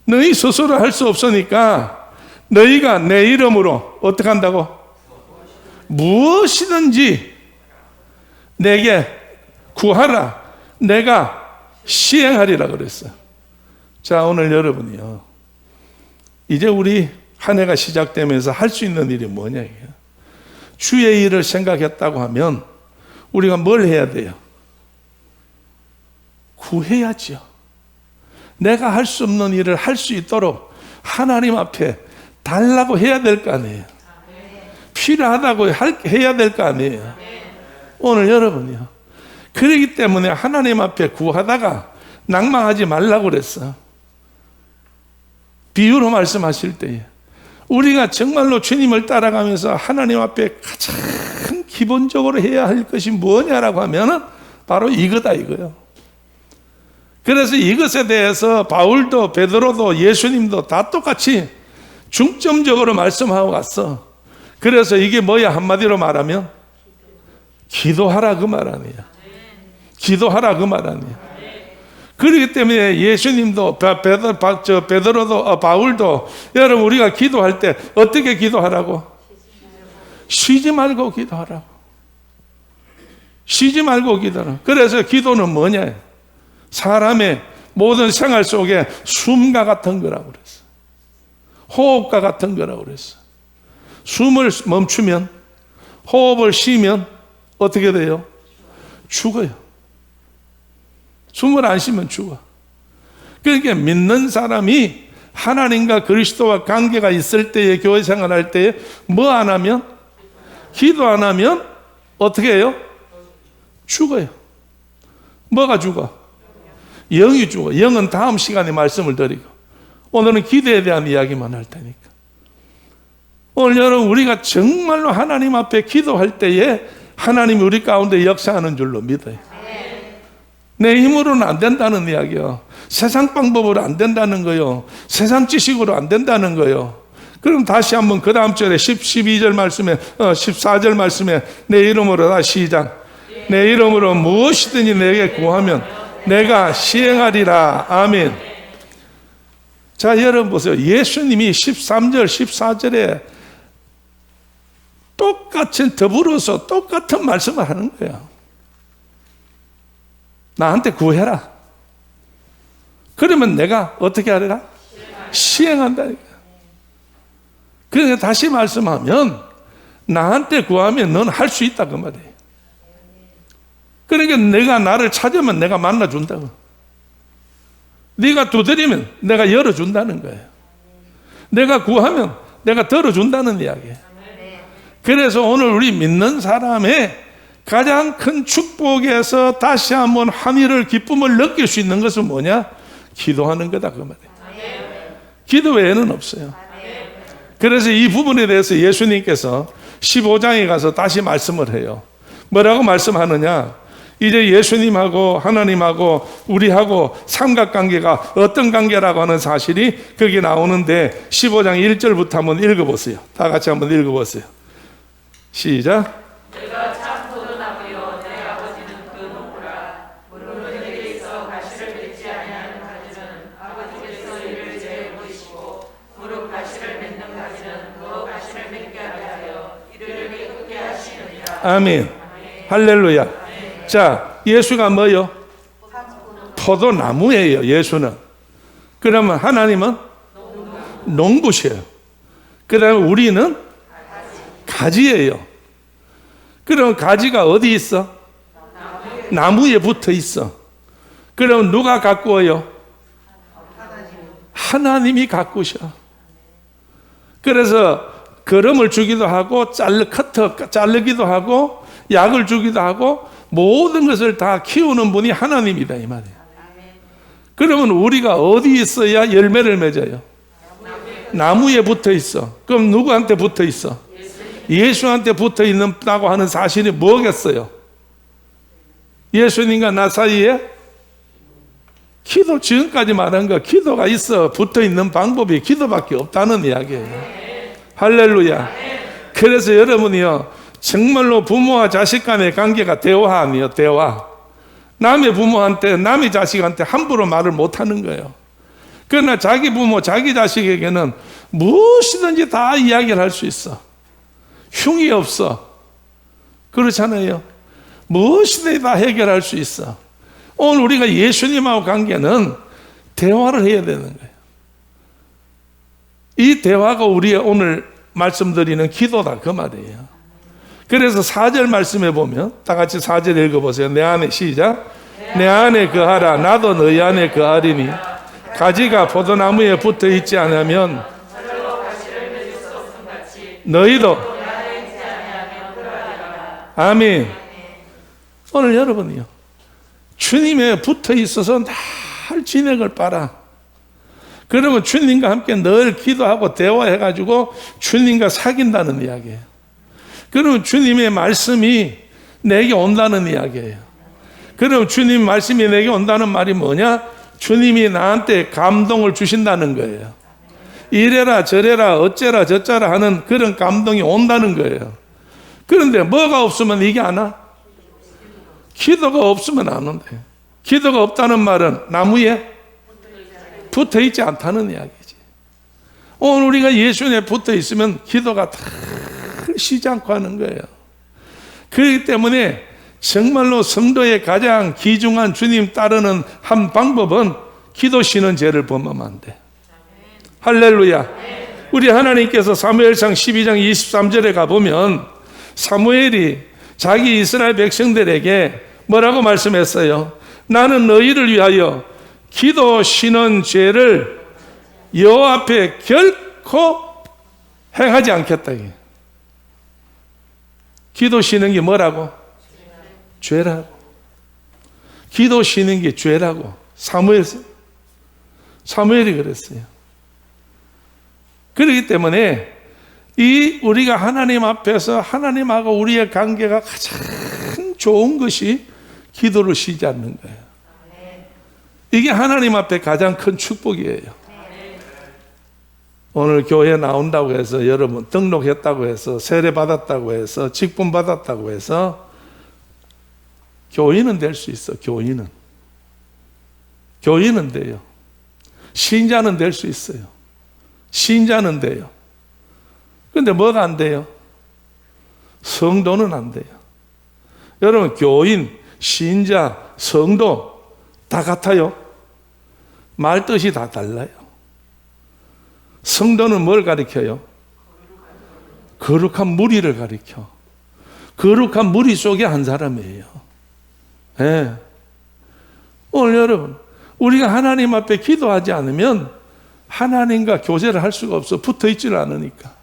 너희 스스로 할 수 없으니까 너희가 내 이름으로 어떻게 한다고? 무엇이든지 내게 구하라. 내가 시행하리라 그랬어요. 자, 오늘 여러분이요. 이제 우리 한 해가 시작되면서 할 수 있는 일이 뭐냐 이게. 주의 일을 생각했다고 하면 우리가 뭘 해야 돼요? 구해야죠. 내가 할 수 없는 일을 할 수 있도록 하나님 앞에 달라고 해야 될 거 아니에요. 필요하다고 해야 될 거 아니에요. 오늘 여러분이요. 그렇기 때문에 하나님 앞에 구하다가 낭망하지 말라고 그랬어. 비유로 말씀하실 때에 우리가 정말로 주님을 따라가면서 하나님 앞에 가장 기본적으로 해야 할 것이 뭐냐라고 하면은 바로 이거다 이거요. 그래서 이것에 대해서 바울도 베드로도 예수님도 다 똑같이 중점적으로 말씀하고 갔어. 그래서 이게 뭐야? 한마디로 말하면 기도하라 그 말 아니야. 기도하라 그 말 아니야. 그렇기 때문에 예수님도 베드로도 바울도 여러분 우리가 기도할 때 어떻게 기도하라고? 쉬지 말고 기도하라고. 쉬지 말고 기도하라. 그래서 기도는 뭐냐? 사람의 모든 생활 속에 숨과 같은 거라고 그랬어. 호흡과 같은 거라고 그랬어. 숨을 멈추면, 호흡을 쉬면 어떻게 돼요? 죽어요. 숨을 안 쉬면 죽어. 그러니까 믿는 사람이 하나님과 그리스도와 관계가 있을 때에, 교회 생활할 때에 뭐 안 하면? 기도 안 하면 어떻게 해요? 죽어요. 뭐가 죽어? 영이 죽어. 영은 다음 시간에 말씀을 드리고, 오늘은 기도에 대한 이야기만 할 테니까. 오늘 여러분 우리가 정말로 하나님 앞에 기도할 때에 하나님이 우리 가운데 역사하는 줄로 믿어요. 내 힘으로는 안 된다는 이야기요. 세상 방법으로 안 된다는 거요. 세상 지식으로 안 된다는 거요. 그럼 다시 한번 그 다음 절에 12절 말씀에 14절 말씀에 내 이름으로 다시 시작. 내 이름으로 무엇이든지 내게 구하면 내가 시행하리라. 아멘. 자, 여러분 보세요. 예수님이 13절 14절에 똑같이 더불어서 똑같은 말씀을 하는 거예요. 나한테 구해라. 그러면 내가 어떻게 하리라? 시행한다니까. 그러니까 다시 말씀하면 나한테 구하면 너는 할 수 있다 그 말이에요. 그러니까 내가 나를 찾으면 내가 만나준다고. 네가 두드리면 내가 열어준다는 거예요. 내가 구하면 내가 들어준다는 이야기예요. 그래서 오늘 우리 믿는 사람의 가장 큰 축복에서 다시 한번 환희를, 기쁨을 느낄 수 있는 것은 뭐냐? 기도하는 거다 그 말이에요. 기도 외에는 없어요. 그래서 이 부분에 대해서 예수님께서 15장에 가서 다시 말씀을 해요. 뭐라고 말씀하느냐? 이제 예수님하고 하나님하고 우리하고 삼각관계가 어떤 관계라고 하는 사실이 거기 나오는데 15장 1절부터 한번 읽어보세요. 다 같이 한번 읽어보세요. 시작. 내가 참 포도나무요 내 아버지는 그 농부라. 무릇 내게 있어 가시를 맺지 아니하는 가지는 아버지께서 이를 제어 보이시고 무릇 가시를 맺는 가지는 그 가시를 맺게 하려 하여 이를 깨끗게 하시느니라. 아멘. 할렐루야. 자, 예수가 뭐요? 포도나무예요. 예수는. 그러면 하나님은 농부셔요. 그 다음에 우리는 가지예요. 그럼 가지가 어디 있어? 나무에 붙어 있어. 그럼 누가 가꾸어요? 하나님이 가꾸셔. 그래서 거름을 주기도 하고 자르기도 하고 약을 주기도 하고 모든 것을 다 키우는 분이 하나님이다 이 말이에요. 그러면 우리가 어디 있어야 열매를 맺어요? 나무에 붙어 있어. 그럼 누구한테 붙어 있어? 예수한테 붙어 있다고 하는 사실이 뭐겠어요? 예수님과 나 사이에 기도, 지금까지 말한 거 기도가 있어 붙어 있는 방법이 기도밖에 없다는 이야기예요. 할렐루야. 그래서 여러분이요, 정말로 부모와 자식 간의 관계가 대화 아니에요. 대화. 남의 부모한테, 남의 자식한테 함부로 말을 못하는 거예요. 그러나 자기 부모, 자기 자식에게는 무엇이든지 다 이야기를 할 수 있어. 흉이 없어. 그렇잖아요. 무엇이든지 다 해결할 수 있어. 오늘 우리가 예수님하고 관계는 대화를 해야 되는 거예요. 이 대화가 우리의 오늘 말씀드리는 기도다 그 말이에요. 그래서 4절 말씀해 보면 다 같이 4절 읽어보세요. 내 안에 시작. 내 안에 거하라. 나도 너희 안에 거하리니 가지가 포도나무에 붙어 있지 않으면 너희도 아멘. 오늘 여러분이요, 주님에 붙어 있어서 날 진액을 빨아. 그러면 주님과 함께 늘 기도하고 대화해가지고 주님과 사귄다는 이야기예요. 그러면 주님의 말씀이 내게 온다는 이야기예요. 그럼 주님 말씀이 내게 온다는 말이 뭐냐? 주님이 나한테 감동을 주신다는 거예요. 이래라 저래라 어째라 저째라 하는 그런 감동이 온다는 거예요. 그런데 뭐가 없으면 이게 안 와? 기도가 없으면 안 온대. 기도가 없다는 말은 나무에 붙어 있지 않다는 이야기지. 오늘 우리가 예수님에 붙어 있으면 기도가 다 쉬지 않고 하는 거예요. 그렇기 때문에 정말로 성도의 가장 귀중한 주님 따르는 한 방법은 기도 쉬는 죄를 범하면 안 돼. 할렐루야. 우리 하나님께서 사무엘상 12장 23절에 가보면 사무엘이 자기 이스라엘 백성들에게 뭐라고 말씀했어요? 나는 너희를 위하여 기도 쉬는 죄를 여호와 앞에 결코 행하지 않겠다. 기도 쉬는 게 뭐라고? 죄라고. 기도 쉬는 게 죄라고. 사무엘이 그랬어요. 그렇기 때문에 우리가 하나님 앞에서 하나님하고 우리의 관계가 가장 좋은 것이 기도를 쉬지 않는 거예요. 이게 하나님 앞에 가장 큰 축복이에요. 오늘 교회에 나온다고 해서 여러분 등록했다고 해서 세례 받았다고 해서 직분 받았다고 해서 교인은 될 수 있어. 교인은 돼요. 신자는 될 수 있어요. 신자는 돼요. 그런데 뭐가 안 돼요? 성도는 안 돼요. 여러분 교인, 신자, 성도 다 같아요? 말 뜻이 다 달라요. 성도는 뭘 가리켜요? 거룩한 무리를 가리켜. 거룩한 무리 속에 한 사람이에요. 네. 오늘 여러분 우리가 하나님 앞에 기도하지 않으면 하나님과 교제를 할 수가 없어. 붙어 있지를 않으니까.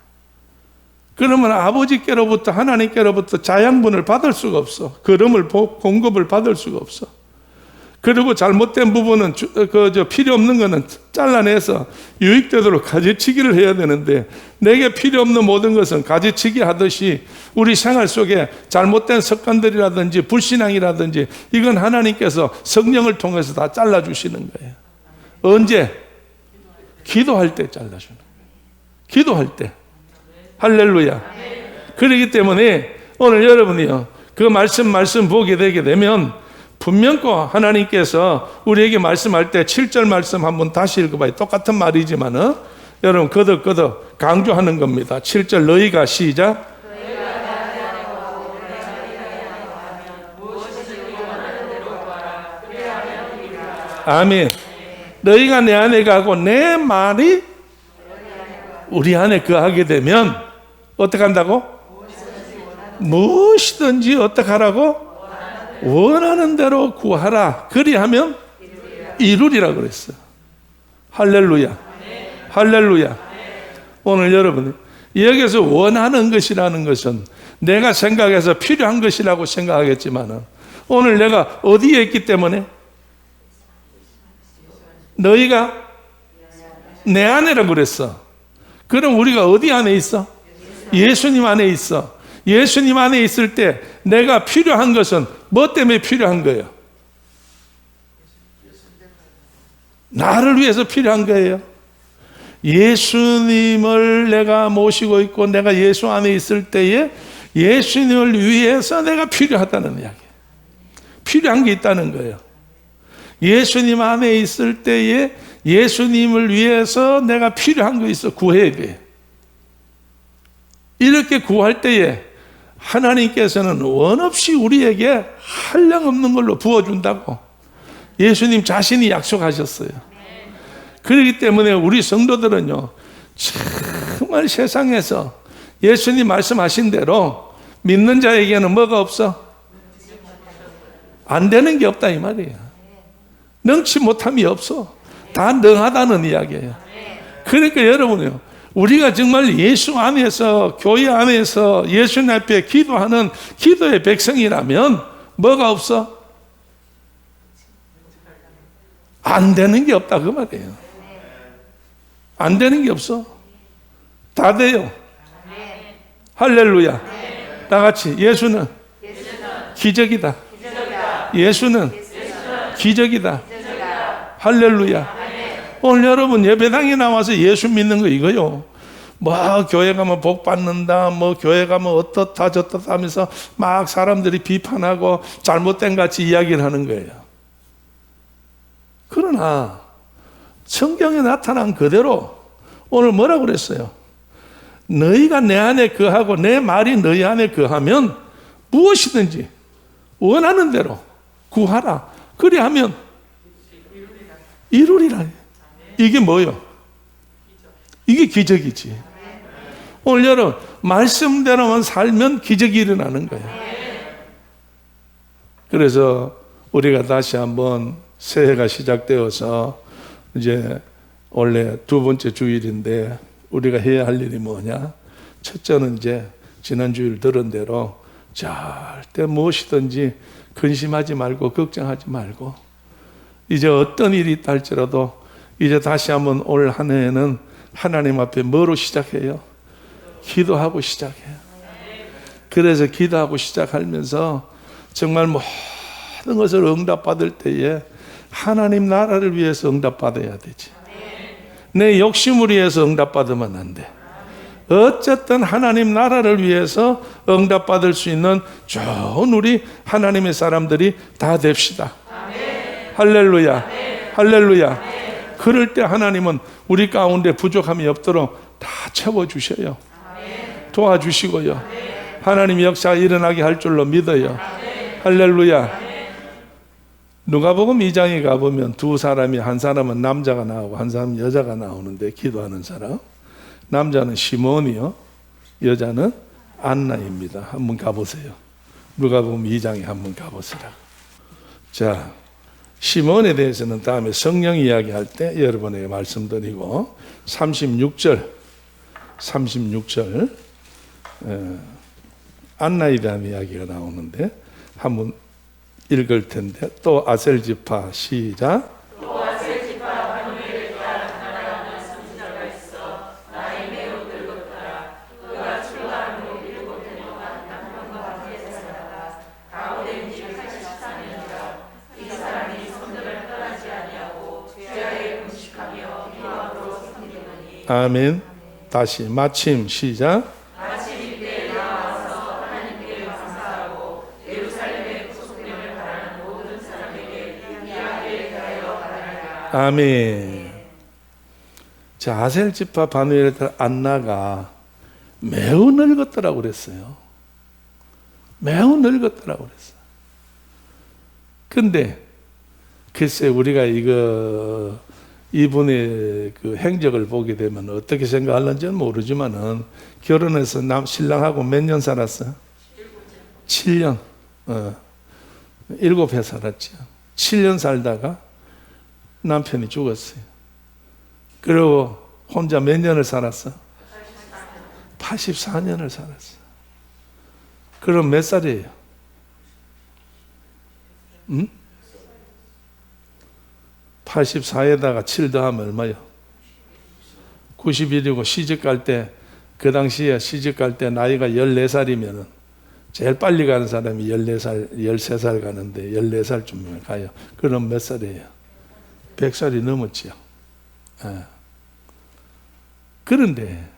그러면 아버지께로부터 하나님께로부터 자양분을 받을 수가 없어. 그름을 공급을 받을 수가 없어. 그리고 잘못된 부분은 필요 없는 거는 잘라내서 유익되도록 가지치기를 해야 되는데 내게 필요 없는 모든 것은 가지치기 하듯이 우리 생활 속에 잘못된 습관들이라든지 불신앙이라든지 이건 하나님께서 성령을 통해서 다 잘라주시는 거예요. 언제? 기도할 때 잘라주는 거예요. 기도할 때. 할렐루야. 그렇기 때문에 오늘 여러분이요 그 말씀 보게 되게 되면 분명코 하나님께서 우리에게 말씀할 때 7절 말씀 한번 다시 읽어봐요. 똑같은 말이지만은 여러분 거듭 강조하는 겁니다. 7절 너희가 시작. 아멘. 너희가 내 안에 가고 내 말이 우리 안에 거하게 되면 어떻게 한다고? 무엇이든지 어떻게 하라고? 원하는 대로 구하라. 그리하면 이루리라 그랬어요. 할렐루야. 할렐루야. 오늘 여러분 여기서 원하는 것이라는 것은 내가 생각해서 필요한 것이라고 생각하겠지만 오늘 내가 어디에 있기 때문에 너희가 내 안에라고 그랬어. 그럼 우리가 어디 안에 있어? 예수님 안에 있어. 예수님 안에 있을 때 내가 필요한 것은 뭐 때문에 필요한 거예요? 나를 위해서 필요한 거예요. 예수님을 내가 모시고 있고 내가 예수 안에 있을 때에 예수님을 위해서 내가 필요하다는 이야기예요. 필요한 게 있다는 거예요. 예수님 안에 있을 때에 예수님을 위해서 내가 필요한 거 있어. 구해야 돼. 이렇게 구할 때에 하나님께서는 원없이 우리에게 한량없는 걸로 부어준다고 예수님 자신이 약속하셨어요. 그렇기 때문에 우리 성도들은요 정말 세상에서 예수님 말씀하신 대로 믿는 자에게는 뭐가 없어? 안 되는 게 없다 이 말이에요. 능치 못함이 없어. 다 능하다는 이야기예요. 그러니까 여러분요 우리가 정말 예수 안에서 교회 안에서 예수님 앞에 기도하는 기도의 백성이라면 뭐가 없어? 안 되는 게 없다 그 말이에요. 안 되는 게 없어. 다 돼요. 할렐루야. 다 같이 예수는 기적이다. 예수는 기적이다. 할렐루야. 오늘 여러분 예배당에 나와서 예수 믿는 거 이거요. 뭐 교회 가면 복 받는다, 뭐 교회 가면 어떻다 저떻다 하면서 막 사람들이 비판하고 잘못된 같이 이야기를 하는 거예요. 그러나 성경에 나타난 그대로 오늘 뭐라고 그랬어요? 너희가 내 안에 거하고 내 말이 너희 안에 거하면 무엇이든지 원하는 대로 구하라. 그리하면 이루리라. 이게 뭐요? 이게 기적이지. 오늘 여러분 말씀대로만 살면 기적이 일어나는 거예요. 그래서 우리가 다시 한번 새해가 시작되어서 이제 원래 두 번째 주일인데 우리가 해야 할 일이 뭐냐? 첫째는 이제 지난 주일 들은 대로 절대 무엇이든지 근심하지 말고 걱정하지 말고 이제 어떤 일이 있다 할지라도 이제 다시 한번 올 한 해에는 하나님 앞에 뭐로 시작해요? 기도하고 시작해요. 그래서 기도하고 시작하면서 정말 모든 것을 응답받을 때에 하나님 나라를 위해서 응답받아야 되지. 내 욕심을 위해서 응답받으면 안 돼. 어쨌든 하나님 나라를 위해서 응답받을 수 있는 좋은 우리 하나님의 사람들이 다 됩시다. 할렐루야. 할렐루야. 그럴 때 하나님은 우리 가운데 부족함이 없도록 다 채워주셔요. 도와주시고요. 하나님 역사가 일어나게 할 줄로 믿어요. 할렐루야. 누가복음 2장에 가보면 두 사람이, 한 사람은 남자가 나오고 한 사람은 여자가 나오는데, 기도하는 사람, 남자는 시몬이요, 여자는 안나입니다. 한번 가보세요. 누가복음 2장에 한번 가보시라고. 자, 시몬에 대해서는 다음에 성령 이야기할 때 여러분에게 말씀드리고, 36절 안나에 대한 이야기가 나오는데 한번 읽을 텐데, 또 아셀지파 시작. 또 아셀지파 바누엘에 대한 나라는 선지자가 있어 나이 매우 늙었더라. 그가 출가한 후 7해 동안 남편과 함께 살다가 가오된 지 84년이라. 이 사람이 성전을 떠나지 아니하고 주야에 금식하며 기도함으로 섬기더니. 아멘. 다시 마침 시작. 아멘. 자, 아셀지파 바누엘의 딸 안나가 매우 늙었더라고 그랬어요. 매우 늙었더라고 그랬어요. 근데 글쎄 우리가 이분의 그 행적을 보게 되면 어떻게 생각하는지는 모르지만은, 결혼해서 신랑하고 몇 년 살았어요? 7년. 7해 살았죠. 7년 살다가 남편이 죽었어요. 그리고 혼자 몇 년을 살았어? 84년을 살았어. 그럼 몇 살이에요? 응? 84에다가 7 더하면 얼마요? 91이고, 시집갈 때, 그 당시에 시집갈 때 나이가 14살이면은 제일 빨리 가는 사람이 14살, 13살 가는데 14살쯤 가요. 그럼 몇 살이에요? 100살이 넘었지요. 그런데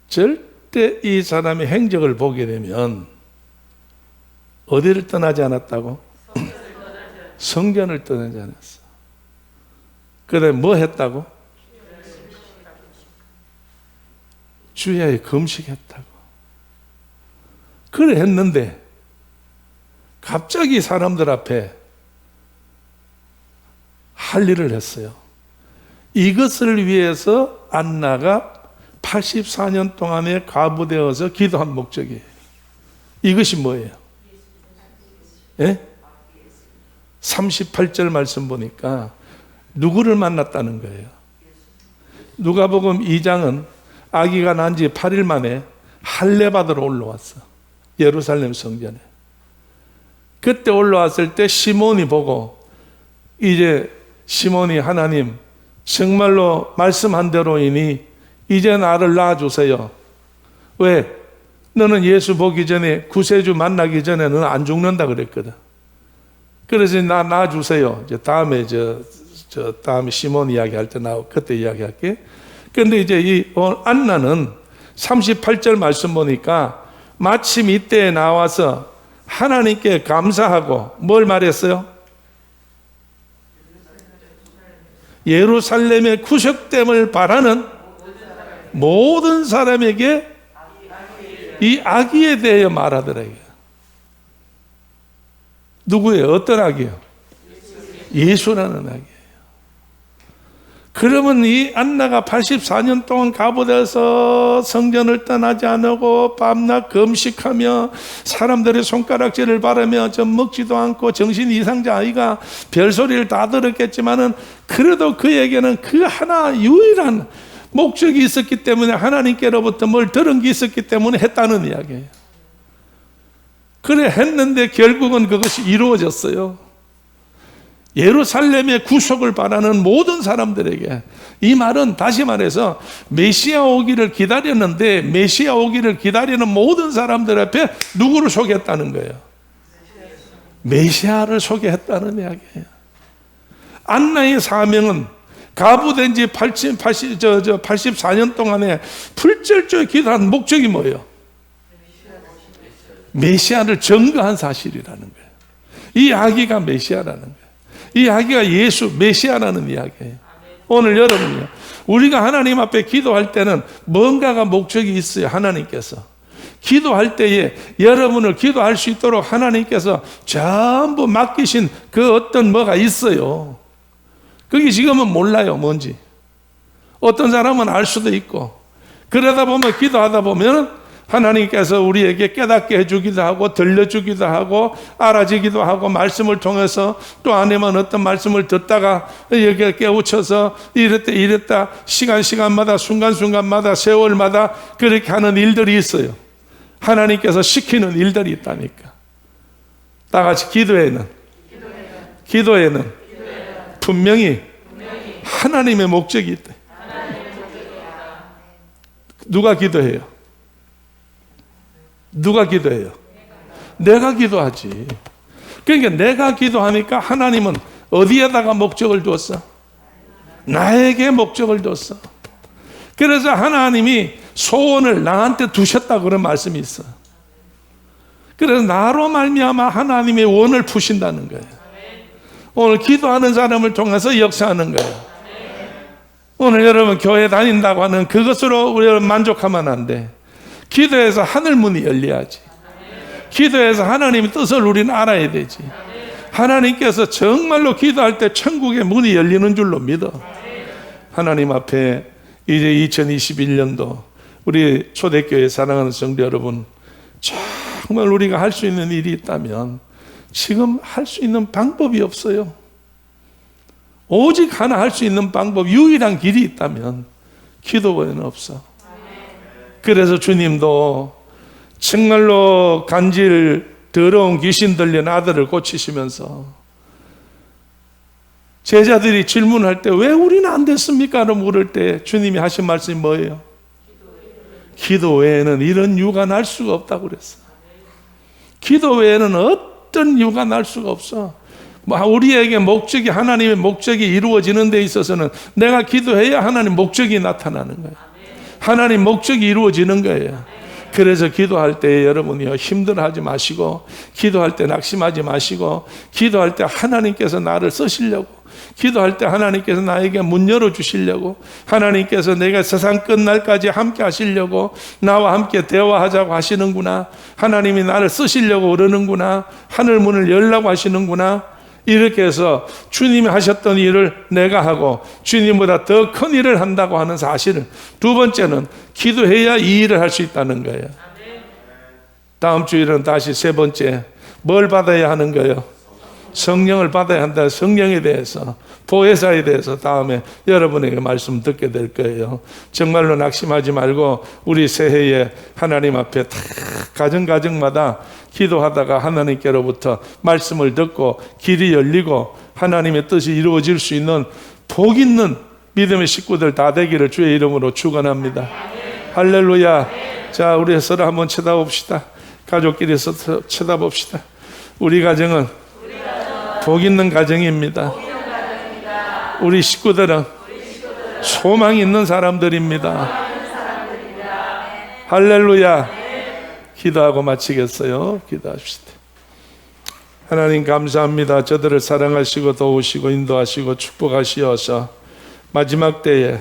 절대 이 사람의 행적을 보게 되면 어디를 떠나지 않았다고? 성전을 떠나지 않았어. 그다음에 뭐 했다고? 주야에 금식했다고. 그래 했는데 갑자기 사람들 앞에 할 일을 했어요. 이것을 위해서 안나가 84년 동안에 과부되어서 기도한 목적이에요. 이것이 뭐예요? 예? 38절 말씀 보니까 누구를 만났다는 거예요? 누가복음 2장은 아기가 난 지 8일 만에 할례 받으러 올라왔어. 예루살렘 성전에. 그때 올라왔을 때 시몬이 보고, 이제 시몬이 하나님 정말로 말씀한 대로이니 이제 나를 낳아주세요. 왜? 너는 예수 보기 전에, 구세주 만나기 전에 너는 안 죽는다 그랬거든. 그래서 나 주세요. 이제 다음에 다음에 시몬 이야기할 때 그때 이야기할게. 근데 이제 이 안나는 38절 말씀 보니까 마침 이때에 나와서 하나님께 감사하고 뭘 말했어요? 예루살렘의 구속됨을 바라는 모든 사람에게 이 악의에 대해 말하더래요. 누구예요? 어떤 악이요? 예수라는 악이에요. 그러면 이 안나가 84년 동안 가보돼서 성전을 떠나지 않고 밤낮 금식하며 사람들의 손가락질을 바르며 젖 먹지도 않고 정신 이상자 아이가 별소리를 다 들었겠지만은 그래도 그에게는 그 하나 유일한 목적이 있었기 때문에 하나님께로부터 뭘 들은 게 있었기 때문에 했다는 이야기예요. 그래 했는데 결국은 그것이 이루어졌어요. 예루살렘의 구속을 바라는 모든 사람들에게. 이 말은 다시 말해서 메시아 오기를 기다렸는데 메시아 오기를 기다리는 모든 사람들 앞에 누구를 소개했다는 거예요? 메시아를 소개했다는 이야기예요. 안나의 사명은 가부된 지 84년 동안에 불철저히 기도한 목적이 뭐예요? 메시아를 증거한 사실이라는 거예요. 이 아기가 메시아라는 거예요. 이 아기가 예수, 메시아라는 이야기예요. 오늘 여러분요, 우리가 하나님 앞에 기도할 때는 뭔가가 목적이 있어요. 하나님께서 기도할 때에 여러분을 기도할 수 있도록 하나님께서 전부 맡기신 그 어떤 뭐가 있어요. 그게 지금은 몰라요. 뭔지. 어떤 사람은 알 수도 있고, 그러다 보면 기도하다 보면 하나님께서 우리에게 깨닫게 해주기도 하고 들려주기도 하고 알아지기도 하고 말씀을 통해서 또 아니면 어떤 말씀을 듣다가 여기에 깨우쳐서 이랬다 시간마다 순간마다 세월마다 그렇게 하는 일들이 있어요. 하나님께서 시키는 일들이 있다니까. 다 같이 기도에는 분명히 하나님의 목적이 있다. 누가 기도해요? 누가 기도해요? 내가 기도하지. 그러니까 내가 기도하니까 하나님은 어디에다가 목적을 뒀어? 나에게 목적을 뒀어. 그래서 하나님이 소원을 나한테 두셨다 그런 말씀이 있어. 그래서 나로 말미암아 하나님의 원을 푸신다는 거예요. 오늘 기도하는 사람을 통해서 역사하는 거예요. 오늘 여러분 교회 다닌다고 하는 그것으로 우리가 만족하면 안 돼. 기도해서 하늘 문이 열려야지. 기도해서 하나님의 뜻을 우리는 알아야 되지. 하나님께서 정말로 기도할 때 천국의 문이 열리는 줄로 믿어. 하나님 앞에 이제 2021년도 우리 초대교회 사랑하는 성도 여러분, 정말 우리가 할 수 있는 일이 있다면 지금 할 수 있는 방법이 없어요. 오직 하나 할 수 있는 방법, 유일한 길이 있다면 기도 외에는 없어. 그래서 주님도 정말로 간질 더러운 귀신 들린 아들을 고치시면서 제자들이 질문할 때 왜 우리는 안 됐습니까? 라고 물을 때 주님이 하신 말씀이 뭐예요? 기도 외에는 이런 유가 날 수가 없다고 그랬어. 기도 외에는 어떤 유가 날 수가 없어. 우리에게 목적이, 하나님의 목적이 이루어지는 데 있어서는 내가 기도해야 하나님 목적이 나타나는 거예요. 하나님 목적이 이루어지는 거예요. 그래서 기도할 때 여러분이요, 힘들어하지 마시고, 기도할 때 낙심하지 마시고, 기도할 때 하나님께서 나를 쓰시려고, 기도할 때 하나님께서 나에게 문 열어주시려고, 하나님께서 내가 세상 끝날까지 함께 하시려고, 나와 함께 대화하자고 하시는구나, 하나님이 나를 쓰시려고 그러는구나, 하늘 문을 열라고 하시는구나, 이렇게 해서 주님이 하셨던 일을 내가 하고 주님보다 더 큰 일을 한다고 하는 사실을, 두 번째는 기도해야 이 일을 할 수 있다는 거예요. 다음 주일은 다시 세 번째, 뭘 받아야 하는 거예요? 성령을 받아야 한다. 성령에 대해서, 보혜사에 대해서 다음에 여러분에게 말씀 듣게 될 거예요. 정말로 낙심하지 말고 우리 새해에 하나님 앞에 다 가정가정마다 기도하다가 하나님께로부터 말씀을 듣고 길이 열리고 하나님의 뜻이 이루어질 수 있는 복 있는 믿음의 식구들 다 되기를 주의 이름으로 축원합니다. 할렐루야. 자, 우리 서로 한번 쳐다봅시다. 가족끼리 서로 쳐다봅시다. 우리 가정은 복 있는 가정입니다. 우리 식구들은 소망 있는 사람들입니다. 할렐루야. 기도하고 마치겠어요. 기도합시다. 하나님 감사합니다. 저들을 사랑하시고 도우시고 인도하시고 축복하시어서 마지막 때에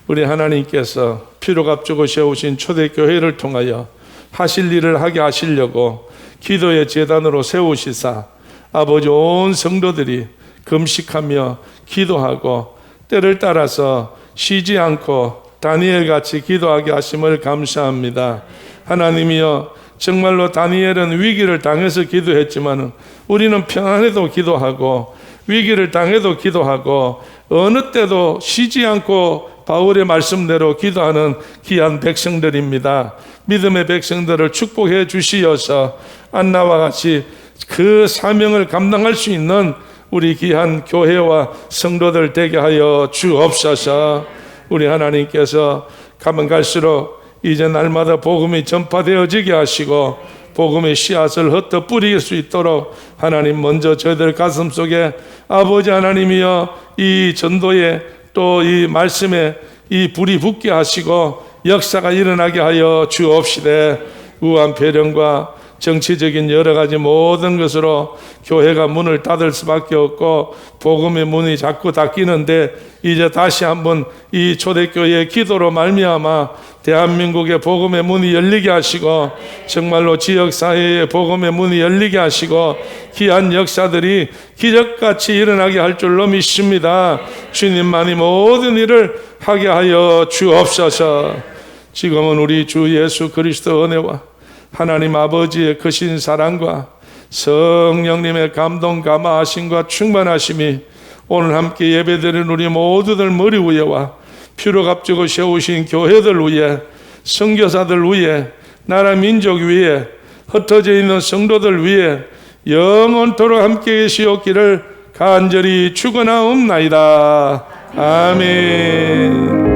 우리 하나님께서 피로 값주고 세우신 초대교회를 통하여 하실 일을 하게 하시려고 기도의 제단으로 세우시사 아버지 온 성도들이 금식하며 기도하고 때를 따라서 쉬지 않고 다니엘같이 기도하게 하심을 감사합니다. 하나님이여, 정말로 다니엘은 위기를 당해서 기도했지만 우리는 평안해도 기도하고 위기를 당해도 기도하고 어느 때도 쉬지 않고 바울의 말씀대로 기도하는 귀한 백성들입니다. 믿음의 백성들을 축복해 주시어서 안나와 같이 그 사명을 감당할 수 있는 우리 귀한 교회와 성도들 되게 하여 주옵소서. 우리 하나님께서 가면 갈수록 이제 날마다 복음이 전파되어지게 하시고 복음의 씨앗을 흩어 뿌릴 수 있도록 하나님 먼저 저희들 가슴 속에 아버지 하나님이여 이 전도에 또 이 말씀에 이 불이 붙게 하시고 역사가 일어나게 하여 주옵시되 우한 배령과 정치적인 여러 가지 모든 것으로 교회가 문을 닫을 수밖에 없고 복음의 문이 자꾸 닫히는데 이제 다시 한번 이 초대교회의 기도로 말미암아 대한민국의 복음의 문이 열리게 하시고 정말로 지역사회의 복음의 문이 열리게 하시고 귀한 역사들이 기적같이 일어나게 할 줄로 믿습니다. 주님만이 모든 일을 하게 하여 주옵소서. 지금은 우리 주 예수 그리스도 은혜와 하나님 아버지의 크신 사랑과 성령님의 감동 감화하심과 충만하심이 오늘 함께 예배드리는 우리 모두들 머리 위에와 피로 값주고 세우신 교회들 위에 선교사들 위에 나라 민족 위에 흩어져 있는 성도들 위에 영원토록 함께 계시옵기를 간절히 축원하옵나이다. 아멘.